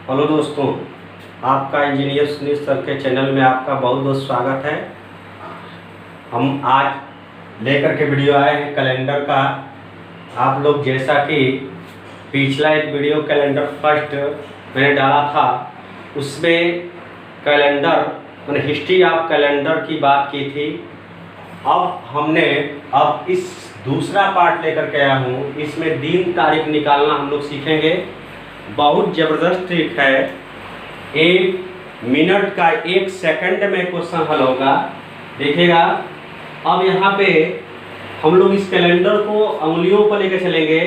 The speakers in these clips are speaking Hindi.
हेलो दोस्तों, आपका इंजीनियर सुनील सर के चैनल में आपका बहुत बहुत स्वागत है। हम आज लेकर के वीडियो आए हैं कैलेंडर का। आप लोग जैसा कि पिछला एक वीडियो कैलेंडर फर्स्ट मैंने डाला था, उसमें कैलेंडर मैंने हिस्ट्री ऑफ कैलेंडर की बात की थी। अब इस दूसरा पार्ट लेकर के आया हूँ। इसमें दिन तारीख निकालना हम लोग सीखेंगे। बहुत ज़बरदस्त ट्रिक है। 1 मिनट का 1 सेकंड में क्वेश्चन हल होगा, देखिएगा। अब यहाँ पे हम लोग इस कैलेंडर को उंगलियों पर लेकर चलेंगे,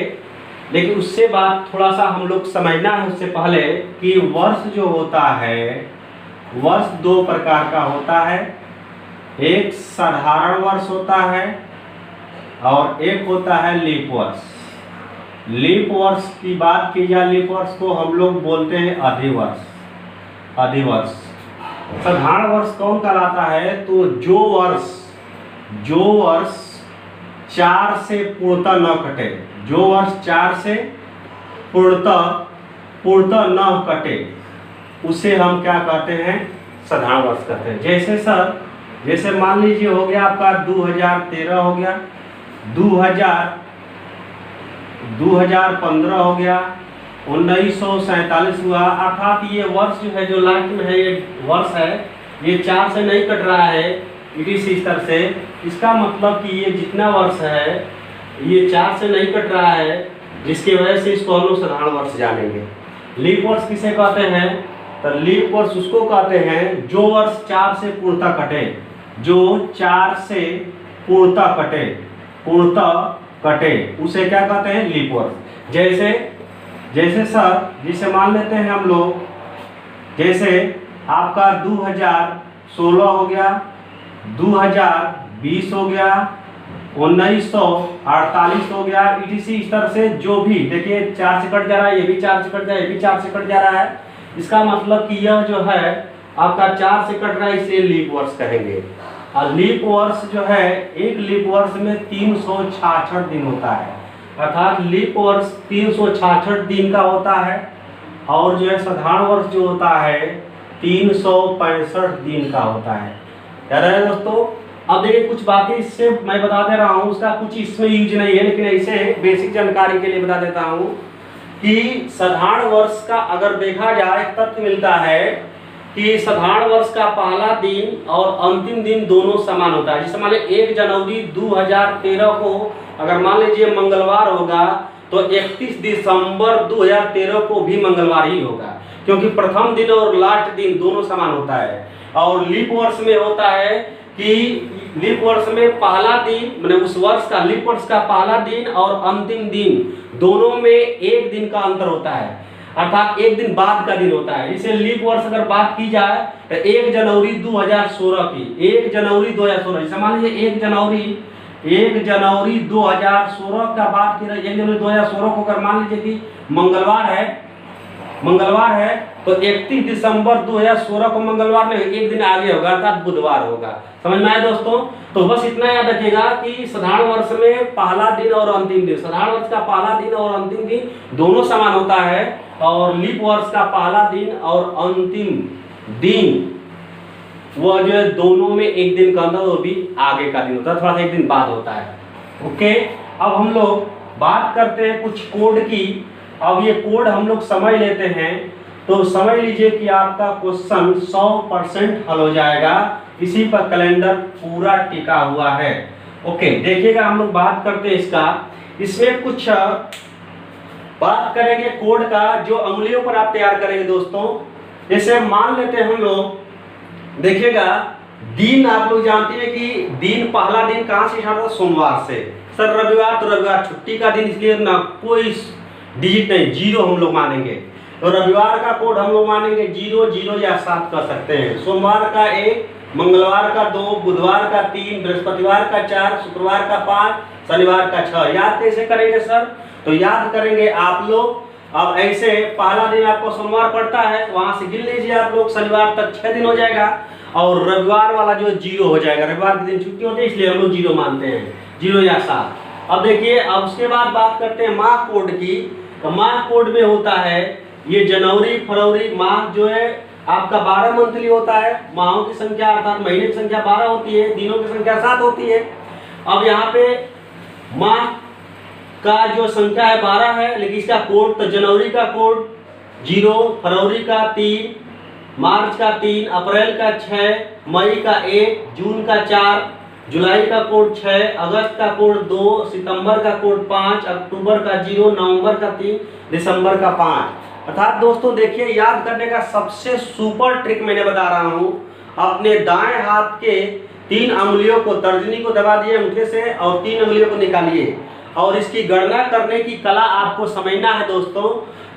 लेकिन उससे बात थोड़ा सा हम लोग समझना है उससे पहले कि वर्ष जो होता है, वर्ष 2 प्रकार का होता है। एक साधारण वर्ष होता है और एक होता है लीप वर्ष। लीप वर्ष की बात की जाए, लीप वर्ष को हम लोग बोलते हैं अधिवर्ष। अधिवर्ष साधारण वर्ष कौन कहलाता है? तो जो वर्ष 4 से पूर्णतः न कटे, जो वर्ष 4 से पूर्णतः न कटे, उसे हम क्या कहते हैं? साधारण वर्ष कहते हैं। जैसे मान लीजिए हो गया आपका 2013 हो गया, 2015 हो गया, 1947 हुआ। अर्थात ये वर्ष जो है, जो लास्ट में है, ये वर्ष है, ये 4 से नहीं कट रहा है इस तरह से। इसका मतलब कि ये जितना वर्ष है ये 4 से नहीं कट रहा है, जिसकी वजह से इसको हम लोग साधारण वर्ष जानेंगे। लीप वर्ष किसे कहते हैं? तो लीप वर्ष उसको कहते हैं जो वर्ष 4 से पूर्णतः कटे, जो 4 से पूर्णतः कटे, उसे क्या कहते हैं? लीप वर्ष। जैसे मान लेते हैं हम लोग, जैसे आपका 2016 हो गया, 2020 हो गया, 1948 हो गया, इस तरह से जो भी देखिए 4 से कट जा रहा है, ये भी 4 से कट जा रहा है, ये भी 4 से कट जा रहा है। इसका मतलब कि यह जो है आपका 4 से कट रहा है, इसे लीप वर्ष कहेंगे। और लीप वर्ष जो है, एक लीप वर्ष में 366 दिन होता है। अर्थात लीप वर्ष 366 दिन का होता है, और जो है साधारण वर्ष जो होता है 365 दिन का होता है। याद है दोस्तों? अब देखिए कुछ बातें इससे मैं बता दे रहा हूँ, उसका कुछ इसमें यूज नहीं है, लेकिन ऐसे बेसिक जानकारी के लिए बता देता हूँ कि साधारण वर्ष का अगर देखा जाए, तथ्य मिलता है कि साधारण वर्ष का पहला दिन और अंतिम दिन दोनों समान होता है। जैसे मान लीजिए 1 जनवरी 2013 को अगर मान लीजिए मंगलवार होगा, तो 31 दिसंबर 2013 को भी मंगलवार ही होगा, क्योंकि प्रथम दिन और लास्ट दिन दोनों समान होता है। और लीप वर्ष में होता है कि लीप वर्ष में पहला दिन, मैंने उस वर्ष का लीप वर्ष का पहला दिन और अंतिम दिन दोनों में 1 दिन का अंतर होता है, अर्थात 1 दिन बाद का दिन होता है। इसे लीप वर्ष अगर बात की जाए तो 1 जनवरी 2016 की, 1 जनवरी 2016, जैसे मान लीजिए 1 जनवरी 2016 का बात की, 1 जनवरी 2016 को अगर मान लीजिए कि मंगलवार है तो 31 दिसंबर 2016 को मंगलवार नहीं, 1 दिन आगे होगा, अर्थात बुधवार होगा। समझ में आया दोस्तों? तो बस इतना याद रखिएगा कि साधारण वर्ष में पहला दिन और अंतिम दिन, साधारण वर्ष का पहला दिन और अंतिम दिन दोनों समान होता है, और लीप वर्ष का पहला दिन और अंतिम दिन वह जो है दोनों में 1 दिन का अंतर, वो भी आगे का दिन होता है, थोड़ा सा 1 दिन बाद होता है। ओके, अब हम लोग बात करते हैं कुछ कोड की। अब ये कोड हम लोग समझ लेते हैं, तो समझ लीजिए कि आपका क्वेश्चन 100% हल हो जाएगा। इसी पर कैलेंडर पूरा टिका हुआ है। ओके, देखिएगा हम लोग बात करते हैं इसमें कुछ बात करेंगे कोड का, जो उंगलियों पर आप तैयार करेंगे दोस्तों। जैसे मान लेते हैं हम लोग, देखिएगा दिन आप लोग जानते हैं कि दिन, पहला दिन कहाँ से स्टार्ट होता है? सोमवार से। सर रविवार, तो रविवार छुट्टी का दिन, इसलिए ना कोई डिजिट नहीं, 0 हम लोग मानेंगे। तो रविवार का कोड हम लोग मानेंगे 0, 0 या 7 कर सकते हैं। सोमवार का 1, मंगलवार का 2, बुधवार का 3, बृहस्पतिवार का 4, शुक्रवार का 5, शनिवार का 6। याद कैसे करेंगे सर? तो याद करेंगे आप लोग। अब ऐसे पहला दिन आपको सोमवार पड़ता है, वहां से गिन लीजिए आप लोग, शनिवार तक 6 दिन हो जाएगा, और रविवार वाला जो 0 हो जाएगा। रविवार के दिन छुट्टी होती है, इसलिए हम लोग 0 मानते हैं, 0 या 7। अब देखिए, अब उसके बाद बात करते हैं माह कोड की। तो माह कोड में होता है ये जनवरी फरवरी माह जो है आपका 12 मंथली होता है। माहों की संख्या अर्थात महीने की संख्या 12 होती है, दिनों की संख्या 7 होती है। अब यहाँ पे माह का जो संख्या है 12 है, लेकिन इसका कोड तो जनवरी का कोड 0, फरवरी का 3, मार्च का 3, अप्रैल का 6, मई का 1, जून का 4, जुलाई का कोड 6, अगस्त का कोड 2, सितंबर का कोड 5, अक्टूबर का 0, नवंबर का 3, दिसंबर का 5। अर्थात दोस्तों देखिए, याद करने का सबसे सुपर ट्रिक मैंने बता रहा हूँ। अपने दाएं हाथ के 3 अंगुलियों को, तर्जनी को दबा दिए अंगूठे से और 3 अंगुलियों को निकालिए और इसकी गणना करने की कला आपको समझना है दोस्तों।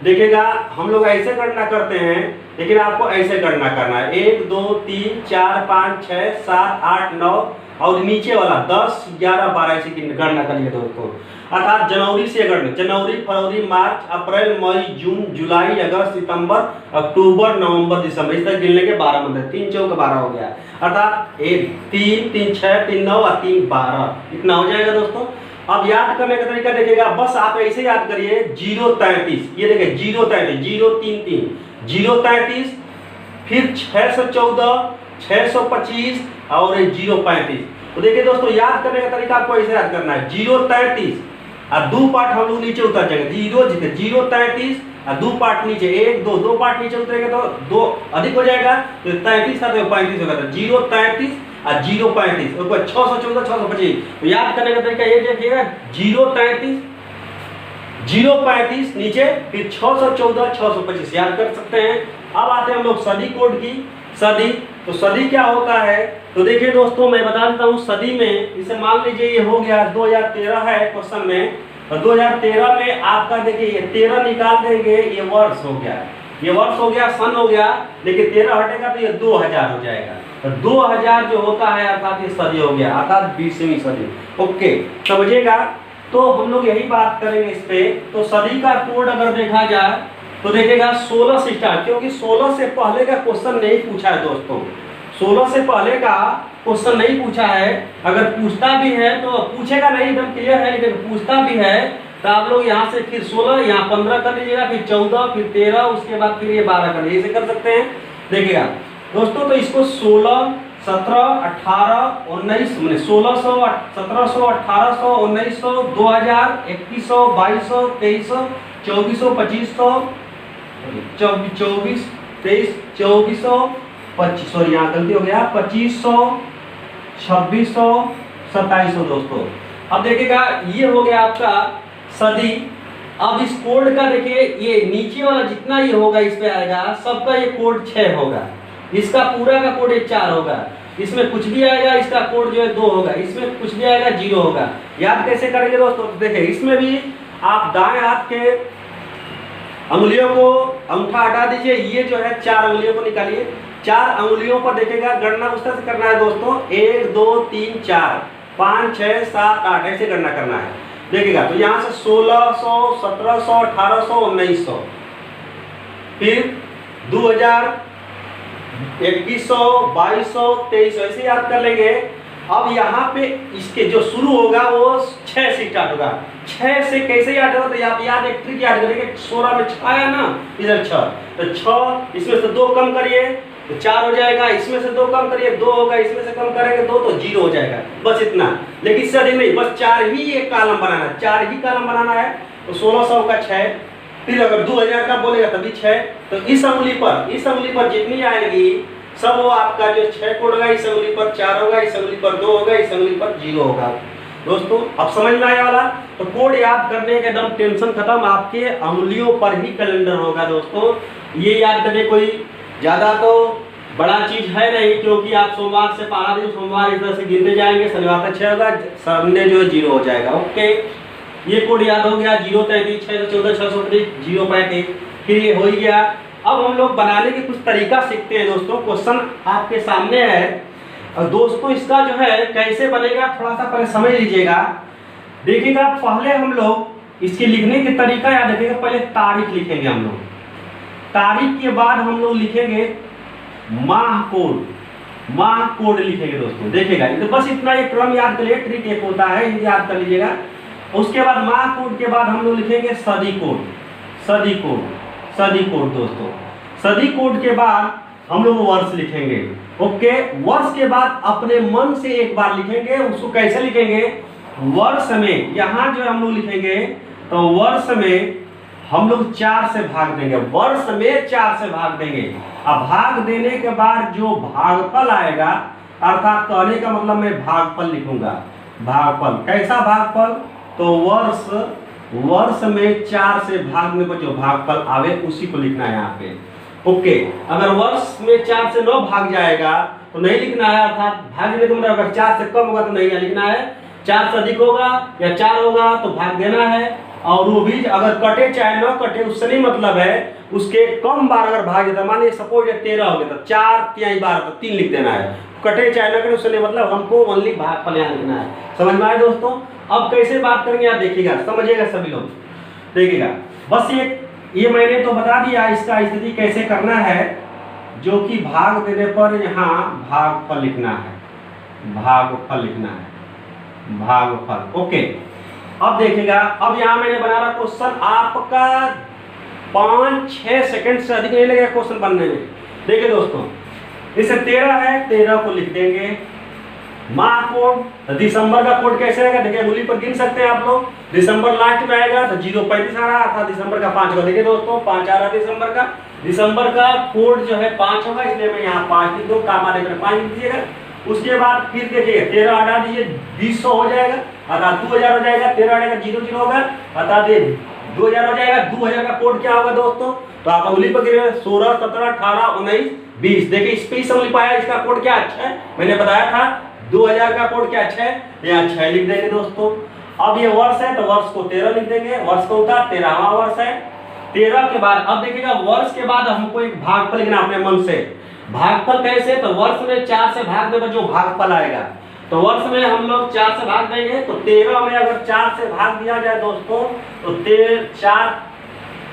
देखिएगा, हम लोग ऐसे गणना करते हैं, लेकिन आपको ऐसे गणना करना है। 1 2 3 4 5 6 7 8 9 और नीचे वाला 10 11 12 ऐसे की गणना करिए दोस्तों। अर्थात जनवरी से गणना, जनवरी फरवरी मार्च अप्रैल मई जून जुलाई अगस्त सितंबर अक्टूबर नवंबर दिसंबर, इस तक गिनने के 12 मंथ है। 3 चौक 12 हो गया। अर्थात 1 3 3 6 3 9 और 3 12, इतना हो जाएगा दोस्तों। अब याद करने का तरीका देखिएगा, बस आप ऐसे याद करिए 033, ये देखिए 033 033 033, फिर 614 625 और 035। तो देखिए दोस्तों, याद करने का तरीका आपको ऐसे याद करना है। 033 और 2 पार्ट हम लोग नीचे उतर जाएंगे। 033 और 2 पार्ट नीचे, 1 2 2 पार्ट नीचे उतरेंगे तो 2 अधिक हो जाएगा, तो 33 था तो 35 होगा। 033 और 035 और 614 625। तो याद करने का तरीका ये देखिएगा, 033 035 नीचे, फिर 614 625 याद कर सकते हैं। अब आते हैं हम लोग सदी कोड की। सदी, तो सदी क्या होता है, तो देखिए दोस्तों मैं बता देता हूँ। सदी में इसे मान लीजिए ये हो गया 2013 है क्वेश्चन में, और 2013 में आपका देखिए ये 13 निकाल देंगे, ये वर्ष हो गया, ये वर्ष हो गया, सन हो गया, लेकिन 13 हटेगा तो ये 2000 हो जाएगा। तो 2000 जो होता है अर्थात ये सदी हो गया, अर्थात 20वीं सदी। ओके, समझिएगा। तो हम लोग यही बात करेंगे इस पे। तो सदी का कोड अगर देखा जाए तो देखिएगा 16 से स्टार्ट, क्योंकि 16 से पहले का क्वेश्चन नहीं पूछा है दोस्तों। 16 से पहले का क्वेश्चन नहीं पूछा है। अगर पूछता भी है तो पूछेगा नहीं, एकदम क्लियर है, लेकिन पूछता भी है तो आप लोग यहाँ से फिर 16, यहाँ 15 कर लीजिएगा, फिर 14, फिर 13, उसके बाद फिर ये 12 कर लीजिए, ऐसे कर सकते हैं। देखिएगा दोस्तों, तो इसको 16 17 18 19 मैंने 1600 1700 1800 1900 2000 2100 2200 2300 2400 2500 24 23 2400 25, सॉरी यहाँ गलती हो गया, 2500 2600 2700 दोस्तों। अब देखिएगा ये हो गया आपका सदी। अब इस कोड का देखिए, ये नीचे वाला जितना ये होगा इस पे आएगा, सबका ये कोड 6 होगा, इसका पूरा का कोड 4 होगा, इसमें कुछ भी आएगा इसका कोड जो है 2 होगा, इसमें कुछ भी आएगा 0 होगा। याद कैसे करेंगे दोस्तों, देखिए इसमें भी आप दाएं हाथ के अंगुलियों को अंगूठा हटा दीजिए, ये जो है 4 अंगुलियों को निकालिए। 4 अंगुलियों पर देखिएगा गणना उस तरह से करना है दोस्तों, 1 2 3 4 5 6 7 8 ऐसे गणना करना है। देखिएगा तो यहाँ से 1600 1700 1800 1900, फिर 2000 2100 2200 2300 ऐसे याद कर लेंगे। अब यहाँ पे इसके जो शुरू होगा वो 6 से स्टार्ट होगा। 6 से कैसे याद होगा, तो आप याद एक ट्रिक याद करेंगे, 16 में 6 आया ना, इधर 6, तो 6 इसमें से 2 कम करिए तो 4 हो जाएगा, इसमें से 2 कम करिए 2 होगा, इसमें से कम करेंगे 2 तो 0 हो जाएगा, बस इतना। लेकिन इससे अधिक नहीं, बस 4 ही एक कॉलम बनाना है, 4 ही कॉलम बनाना है। तो 1600 का 6, फिर अगर 2000 का बोलेगा तभी 6, तो इस अंगुली पर जितनी आएगी सब वो आपका जो 6 कोड होगा, इस अंगुली पर 4 होगा, इस अंगुली पर 2 होगा, इस अंगुली पर 0 होगा। दोस्तों अब समझ में आने वाला, तो कोड याद करने के एकदम टेंशन खत्म, आपके अंगुलियों पर ही कैलेंडर होगा दोस्तों। ये याद करने कोई ज़्यादा तो बड़ा चीज है नहीं, क्योंकि आप सोमवार से 12 दिन सोमवार इस तरह से गिनते जाएंगे, शनिवार का 6 होगा, संडे जो है 0 हो जाएगा। ओके, ये कोड याद हो गया, 033 614 630 035, फिर ये हो ही गया। अब हम लोग बनाने के कुछ तरीका सीखते हैं दोस्तों। क्वेश्चन आपके सामने है और दोस्तों इसका जो है कैसे बनेगा थोड़ा सा पहले समझ लीजिएगा। देखिएगा पहले हम लोग इसके लिखने के तरीका याद रखिएगा। पहले तारीख लिखेंगे हम लोग, तारीख के बाद हम लोग लिखेंगे माह कोड लिखेंगे दोस्तों। देखिएगा तो बस इतना एक क्रम याद कर लिए, ट्रिक एक होता है, याद कर लीजिएगा। उसके बाद माह कोड के बाद हम लोग लिखेंगे सदी कोड। सदी कोड दोस्तों। सदी कोड के बाद हम लोग वर्ष लिखेंगे। ओके, वर्ष के बाद अपने मन से एक बार लिखेंगे। उसको कैसे लिखेंगे? वर्ष में, यहाँ जो हम लोग लिखेंगे तो वर्ष में हम लोग 4 से भाग देंगे। वर्ष में 4 से भाग देंगे। अब भाग देने के बाद जो भागफल आएगा, अर्थात कहने का मतलब मैं भागफल लिखूंगा। भागफल कैसा भागफल? तो वर्ष में 4 से भागने पर जो भागफल आवे उसी को लिखना है यहाँ पे। ओके, अगर वर्ष में 4 से 9 भाग जाएगा तो नहीं लिखना है, अर्थात भागने का मतलब अगर 4 से कम होगा तो नहीं लिखना है। 4 से अधिक होगा या 4 होगा तो भाग देना है। और वो भी अगर कटे चाहे न कटे उससे नहीं मतलब है, उसके कम बार अगर भाग देता, मान लीजिए सपोज 13 हो गया तो 4 तिहाई बार तो 3 लिख देना है। कटे चाहे न कटे उससे नहीं मतलब, हमको ओनली भागफल यहाँ लिखना है। समझ में आया दोस्तों? अब कैसे बात करेंगे आप देखिएगा, समझिएगा सभी लोग, देखिएगा। बस ये मैंने तो बता दिया इसका स्थिति कैसे करना है, जो कि भाग देने पर यहाँ भागफल लिखना है। भागफल लिखना है, भागफल। ओके, अब देखिएगा, अब यहाँ मैंने बना रहा क्वेश्चन, आपका 5-6 सेकंड से अधिक नहीं लगेगा क्वेश्चन बनने में। देखिए दोस्तों, इसे 13 है, 13 को लिख देंगे। माह कोड, दिसंबर का कोड कैसे आएगा? देखिए उंगली पर गिन सकते हैं आप लोग। दिसंबर लास्ट में आएगा तो 035 आ रहा था, दिसंबर का 5 को देखिए दोस्तों 5 आ रहा है दिसंबर का। दिसंबर का कोड जो है 5 होगा, इसलिए मैं यहाँ 5 लिख दूँ, काम आने 5 लिख दीजिएगा। उसके बाद फिर देखिए 13 हटा दीजिए, 20 हो जाएगा, अर्थात 2000 हो जाएगा। 13 हटेगा 00 होगा, अर्थात 2000 हो जाएगा। 2000 का कोड क्या होगा दोस्तों? तो आप उंगली पर गिरे 16, 17, 18, 19, 20। देखिए इस पे ही समझ पाया इसका कोड क्या अच्छा है, मैंने बताया था 2000 का कोड क्या अच्छा है, यहाँ 6 लिख देंगे दोस्तों। अब ये वर्ष है तो वर्ष को 13 लिख देंगे, वर्ष को होता 13वां वर्ष है। 13 के बाद अब देखिएगा वर्ष के बाद हमको एक भागफल लिखना अपने मन से। भागफल कैसे? तो वर्ष में 4 से भाग देने पर जो भागफल आएगा, तो वर्ष में हम लोग 4 से भाग देंगे तो 13 में अगर 4 से भाग दिया जाए दोस्तों तो 4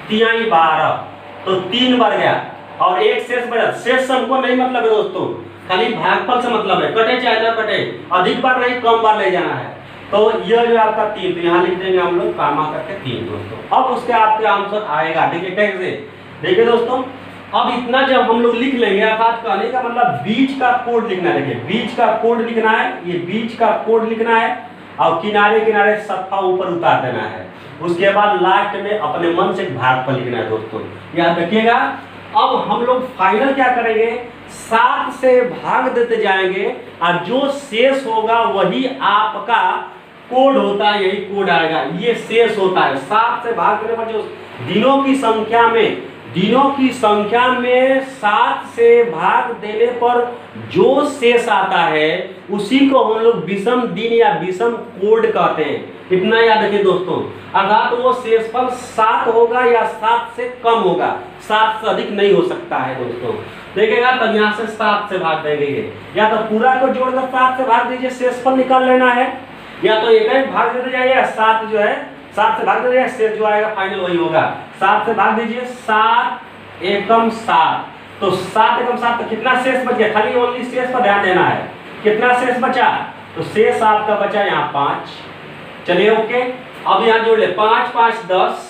तिहाई 12, तो 3 बढ़ गया और एक शेष बचा। शेष हमको नहीं मतलब है दोस्तों, खाली भागफल से मतलब है, कटे चाहे ना कटे, अधिक बार नहीं कम बार ले जाना है। तो यह जो आपका 3, तो यहाँ लिख देंगे हम लोग कामा करके 3 दोस्तों। अब उसके आपके आंसर आएगा। देखिए कैसे, देखिए दोस्तों, अब इतना जब हम लोग लिख लेंगे, अर्थात कहने का मतलब बीच का कोड लिखना है। देखिए बीच का कोड लिखना है, ये बीच का कोड लिखना है और किनारे किनारे सफा ऊपर उतार देना है। उसके बाद लास्ट में अपने मन से भागफल लिखना है दोस्तों, याद रखिएगा। अब हम लोग फाइनल क्या करेंगे, 7 से भाग देते जाएंगे और जो शेष होगा वही आपका कोड होता है, यही कोड आएगा, ये शेष होता है। 7 से भाग देने पर जो दिनों की संख्या में 7 से भाग देने पर जो शेष आता है उसी को हम लोग विषम दिन या विषम कोड कहते हैं। इतना याद रखिए दोस्तों, अर्थात वो शेषफल 7 होगा या 7 से कम होगा, 7 से अधिक नहीं हो सकता है दोस्तों। देखिएगा तब यहाँ से 7 से भाग देंगे, या तो पूरा को जोड़कर 7 से भाग दीजिए, शेषफल निकाल लेना है, या तो एक भाग देते जाइए, 7 जो है 7 से भाग दीजिए, शेष जो आएगा फाइनल वही होगा। 7 से भाग दीजिए, 7 एकम 7, तो 7 एकम 7 तो कितना शेष बच गया? खाली ओनली शेष पर ध्यान देना है, कितना शेष बचा? तो शेष आपका बचा यहाँ 5। चलिए ओके, अब यहाँ जोड़ ले 5 5 10,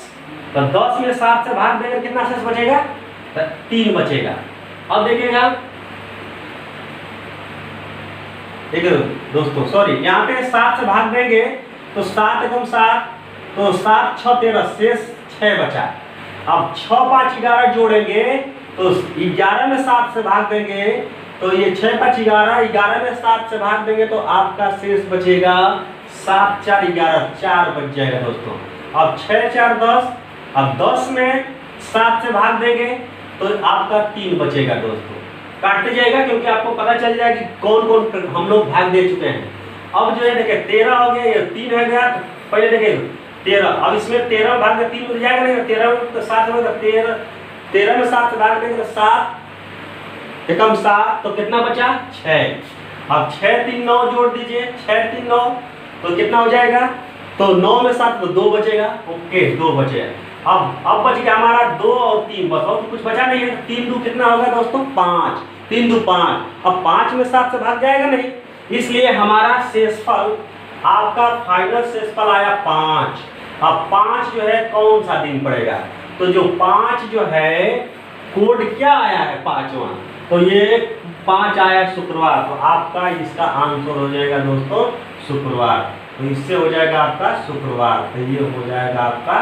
तो 10 में 7 से भाग देंगे कितना शेष बचेगा? तो 3 बचेगा। अब देखिएगा, देखिए दोस्तों सॉरी, यहाँ पे 7 से भाग देंगे तो 7 एकम 7, तो 7 6 13, शेष 6 बचा। अब 6 5 11 जोड़ेंगे तो 11 में 7 से भाग देंगे तो ये 6 5 11, 11 में 7 से भाग देंगे तो आपका शेष बचेगा 7 4 11, 4 बच जाएगा दोस्तों। अब 6 4 10, अब 10 में 7 से भाग देंगे तो आपका 3 बचेगा दोस्तों। काटते जाएगा क्योंकि आपको पता चल जाएगा कि कौन कौन हम लोग भाग दे चुके हैं। अब जो है देखिए 13 हो गया, ये 3 हो गया, तो पहले देखिए 13, अब इसमें 13 भाग में 3 मिल जाएगा नहीं, 13 में तो 7 होगा, 13 में 7 से भाग देंगे तो 7 एकम 7, तो कितना बचा? 6। अब 6 3 9 जोड़ दीजिए, 6 3 9, तो कितना हो जाएगा? तो 9 में 7 तो 2 बचेगा। ओके 2 बचे। अब बच गया हमारा 2 और 3 बस, और कुछ बचा नहीं है। 3 2 कितना होगा दोस्तों? 5, 3 2 5। अब 5 में 7 से भाग जाएगा नहीं, इसलिए हमारा शेषफल, आपका फाइनल शेषफल आया 5। अब 5 जो है कौन सा दिन पड़ेगा? तो जो 5 जो है कोड क्या आया है 5वां, तो ये 5 आया शुक्रवार, तो आपका इसका आंसर हो जाएगा दोस्तों शुक्रवार। तो इससे हो जाएगा आपका शुक्रवार, तो ये हो जाएगा आपका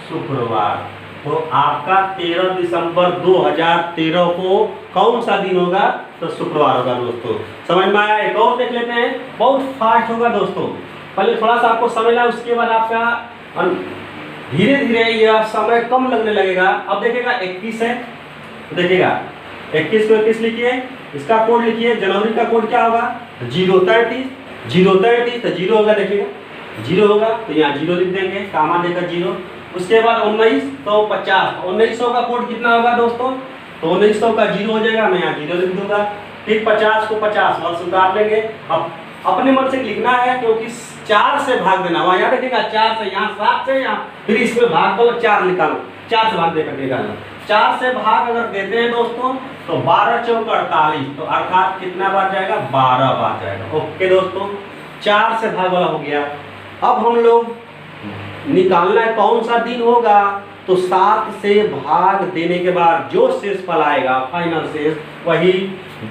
शुक्रवार। तो आपका 13 दिसंबर 2013 को कौन सा दिन होगा, तो शुक्रवार होगा दोस्तों। समझ में आया? एक और देख लेते हैं, बहुत फास्ट होगा दोस्तों, पहले थोड़ा सा आपको समझना, उसके बाद आपका धीरे धीरे यह समय कम लगने लगेगा। अब देखिएगा 21 है, देखिएगा 21 को 21 लिखिए, इसका कोड लिखिए, जनवरी का कोड क्या होगा 033, 033 तो 0 होगा, देखिएगा 0 होगा तो यहाँ 0 लिख देंगे, कामा देकर 0। उसके बाद 1950, 1900 का कोड कितना होगा दोस्तों, तो 1900 का 0 हो जाएगा, मैं यहाँ 0 लिख दूंगा। फिर 50 को 50 वर्ष उतार लेंगे। अब अपने मन से लिखना है, क्योंकि 4 से भाग देना, वहाँ याद रखिएगा 4 से, यहाँ 7 से, यहाँ फिर इसमें भाग दो, 4 निकालो, 4 से भाग देकर निकालना। 4 से भाग अगर देते हैं दोस्तों तो 12 चौक 48, तो अर्थात कितना बार जाएगा 12 बार जाएगा। ओके दोस्तों, 4 से भाग वाला हो गया। अब हम लोग निकालना है कौन सा दिन होगा, तो 7 से भाग देने के बाद जो शेषफल आएगा फाइनल शेष वही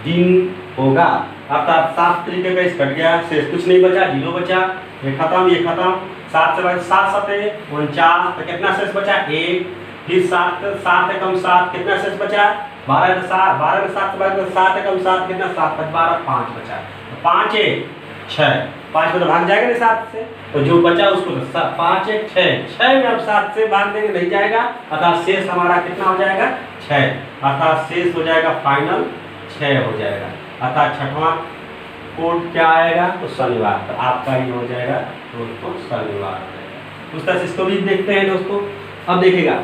दिन होगा। अर्थात 7 तरीके का इस कट गया, शेष कुछ नहीं बचा, 0 बचा, ये खत्म, ये खत्म। 7 से भाग 7 7 49, तो कितना शेष बचा 1। फिर 7 7 कम 7 कितना शेष बचा 12 में 7, 12 में 7 से भाग 7 कम 7 कितना 7 12 5 बचा, 5 1 6, 5 में तो भाग जाएगा नहीं 7 से, तो जो बचा उसको 5 1 6, 6 में अब 7 से भाग देंगे नहीं जाएगा, अर्थात शेष हमारा कितना हो जाएगा 6, अर्थात शेष हो जाएगा फाइनल 6 हो जाएगा। अर्थात 6वां कोड क्या आएगा, तो शनिवार, तो आपका ये हो जाएगा दोस्तों शनिवार। उस तरह से इसको भी देखते हैं दोस्तों। अब देखिएगा,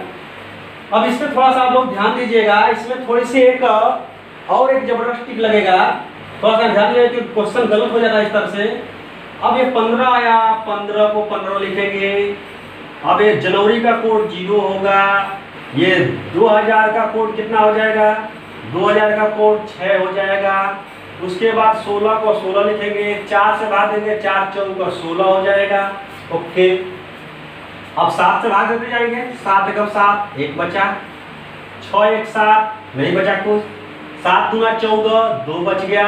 अब इसमें थोड़ा सा आप लोग ध्यान दीजिएगा, इसमें थोड़ी सी एक और एक जबरदस्त टिक लगेगा, थोड़ा सा ध्यान दीजिए कि क्वेश्चन गलत हो जाता है इस तरह से। अब ये 15 आया, 15 को 15 लिखेंगे। अब ये जनवरी का कोड 0 होगा, ये 2000 का कोड कितना हो जाएगा, 2000 का कोड 6 हो जाएगा। उसके बाद 16 को 16 लिखेंगे, 4 से भाग देंगे, 4 चौक 16 हो जाएगा। ओके, अब 7 से भाग देते जाएंगे, 7 एकम 7, 1 बचा, 6 1 7 नहीं बचा कुछ, 7 दूना 14 2 बच गया,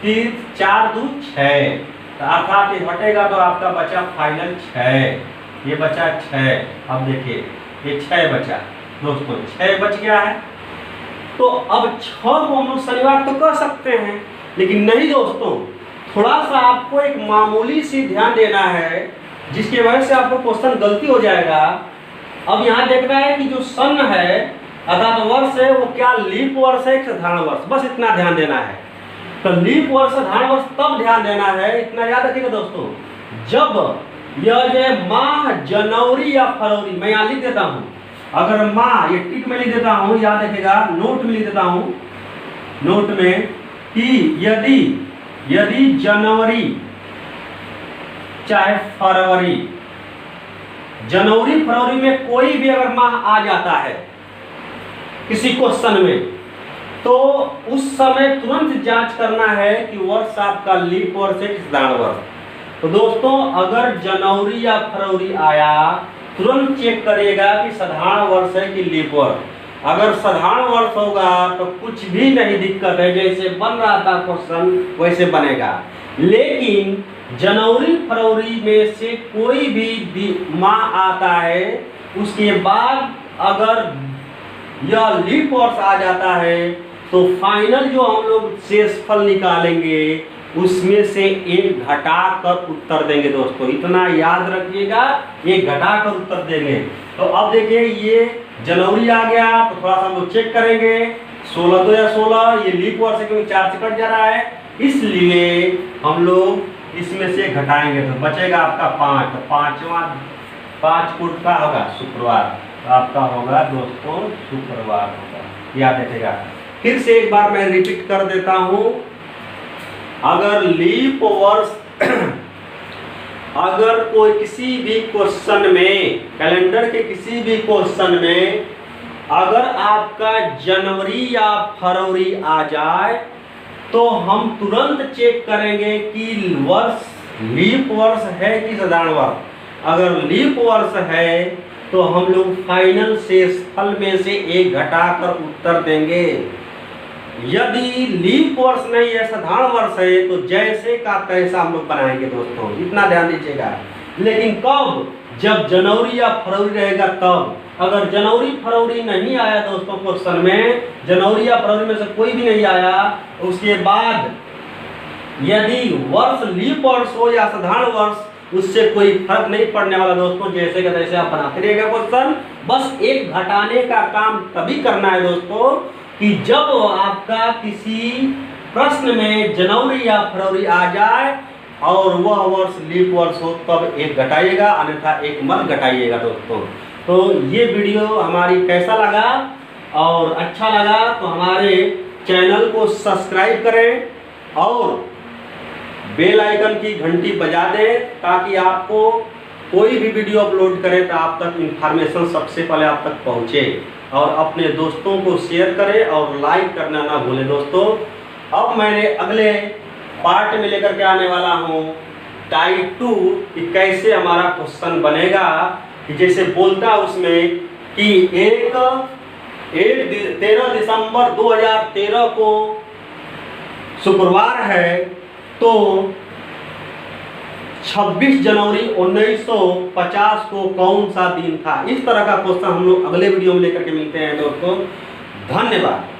फिर 4 2 6, तो अर्थात ये हटेगा तो आपका बचा फाइनल 6, ये बचा 6। अब देखिए ये 6 बचा दोस्तों, 6 बच गया है। तो अब 6 को हम लोग शनिवार तो कर सकते हैं, लेकिन नहीं दोस्तों, थोड़ा सा आपको एक मामूली सी ध्यान देना है, जिसकी वजह से आपको क्वेश्चन गलती हो जाएगा। अब यहाँ देखना है कि जो सन है अर्थात वर्ष है वो क्या लीप वर्ष है, साधारण वर्ष, बस इतना ध्यान देना है। तो लीप वर्ष साधारण वर्ष तब ध्यान देना है, इतना याद रखिएगा दोस्तों, जब यह जो है माह जनवरी या फरवरी, मैं यहाँ लिख देता हूँ, अगर माह ये टिक में लिख देता हूँ, याद रखिएगा नोट में लिख देता हूँ, नोट में कि यदि जनवरी चाहे फरवरी, जनवरी फरवरी में कोई भी अगर माह आ जाता है किसी क्वेश्चन में, तो उस समय तुरंत जांच करना है कि वर्ष आपका लीप वर्ष है कि साधारण वर्ष। तो दोस्तों अगर जनवरी या फरवरी आया, तुरंत चेक करिएगा कि साधारण वर्ष है कि लीप वर्ष। अगर साधारण वर्ष होगा तो कुछ भी नहीं दिक्कत है, जैसे बन रहा था क्वेश्चन वैसे बनेगा। लेकिन जनवरी फरवरी में से कोई भी माह आता है, उसके बाद अगर यह लीप वर्ष आ जाता है, तो फाइनल जो हम लोग शेषफल निकालेंगे उसमें से एक घटा कर उत्तर देंगे दोस्तों, इतना याद रखिएगा, एक घटा कर उत्तर देंगे। तो अब देखिए ये जनवरी आ गया, तो थोड़ा सा हम लोग चेक करेंगे, 16 2 या 16, ये लीप वर्ष है क्योंकि 4 से कट जा रहा है, इसलिए हम लोग इसमें से घटाएंगे, तो बचेगा आपका 5, तो 5 फुट का होगा शुक्रवार, तो आपका होगा दोस्तों शुक्रवार होगा, याद रखिएगा। फिर से एक बार मैं रिपीट कर देता हूं, अगर लीप वर्ष अगर कोई किसी भी क्वेश्चन में, कैलेंडर के किसी भी क्वेश्चन में अगर आपका जनवरी या फरवरी आ जाए, तो हम तुरंत चेक करेंगे कि वर्ष लीप वर्ष है कि साधारण वर्ष। अगर लीप वर्ष है तो हम लोग फाइनल शेषफल में से 1 घटाकर उत्तर देंगे। यदि लीप वर्ष नहीं है, साधारण वर्ष है, तो जैसे का तैसा हम लोग बनाएंगे दोस्तों, इतना ध्यान दीजिएगा। लेकिन कब? जब जनवरी या फरवरी रहेगा तब। अगर जनवरी फरवरी नहीं आया दोस्तों क्वेश्चन में, जनवरी या फरवरी में से कोई भी नहीं आया, उसके बाद यदि वर्ष लीप वर्ष हो या साधारण वर्ष, उससे कोई फर्क नहीं पड़ने वाला दोस्तों, जैसे का तैसे आप बनाते रहिएगा क्वेश्चन। बस एक घटाने का काम तभी करना है दोस्तों कि जब आपका किसी प्रश्न में जनवरी या फरवरी आ जाए और वह वर्ष लीप वर्ष हो, तब 1 घटाइएगा, अन्यथा 1 मत घटाइएगा दोस्तों। तो ये वीडियो हमारी कैसा लगा और अच्छा लगा तो हमारे चैनल को सब्सक्राइब करें और बेल आइकन की घंटी बजा दें, ताकि आपको कोई भी वीडियो अपलोड करें तो आप तक इंफॉर्मेशन सबसे पहले आप तक पहुंचे। और अपने दोस्तों को शेयर करें और लाइक करना ना भूलें दोस्तों। अब मैंने अगले पार्ट में लेकर के आने वाला हूं टाइप 2 कि कैसे हमारा क्वेश्चन बनेगा, कि जैसे बोलता उसमें कि 13 दिसंबर 2013 को शुक्रवार है, तो 26 जनवरी 1950 को कौन सा दिन था। इस तरह का क्वेश्चन हम लोग अगले वीडियो में लेकर के मिलते हैं दोस्तों। धन्यवाद।